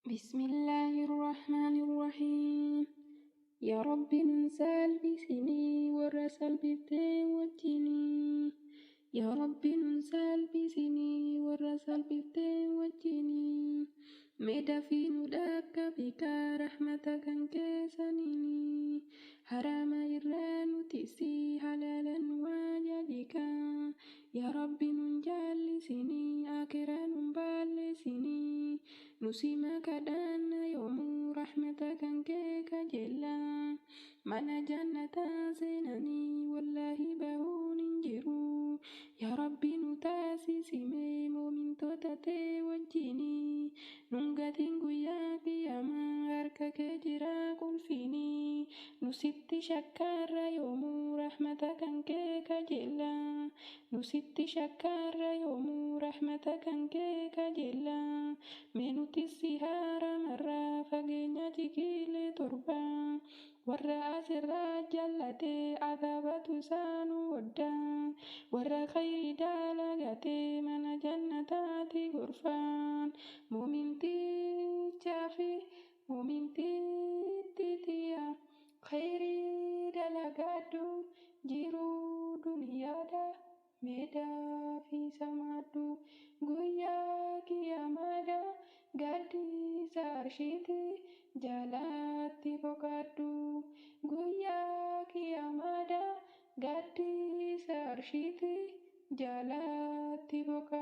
Bismillahirrahmanirrahim. Ya Rabbi nun salphisini warra salphifte wajjini. Ya Rabbi nun salphisini warra salphifte wajjini. Meedaafi nu dhaqqabika rahmata kan keessanini. Harama irraa nu tiksi halaalan nu waajjika. Ya Rabbi nun jallisini akhiraa nun balleessini. Nusima kadhanna yoomuu rahmata kan kee kajeella. Mana jannata seenanii wallahi bahuun hin jiru. Ya Rabbi nu taasisime moomintoota ta'e wajjini. Nun gatiin guyyaa qiyaamaa harka kee jira qulfini. Nusitti shakkaarra yoomuu rahmata kan kee kajeella. Nusitti shakkaarra yoomuu rahmata kan kee kajeella. Menuti si haramarraa fageenya jikilee torba. Warra asirraa jaallatee adabatu isaanu wadda. Warra khayrii dalagate mana jannataati gorfaan. Muumintichaa fi muumintiittiya khayrii dalagadhu jiruu duniyaadha. Meedaa fi samaadhu guyyaa qiyamaadha. Gaaddisa arshiiti jalatti boqadhu. Guyyaa qiyamaadha. Gaaddisa arshiiti jalatti boqadhu.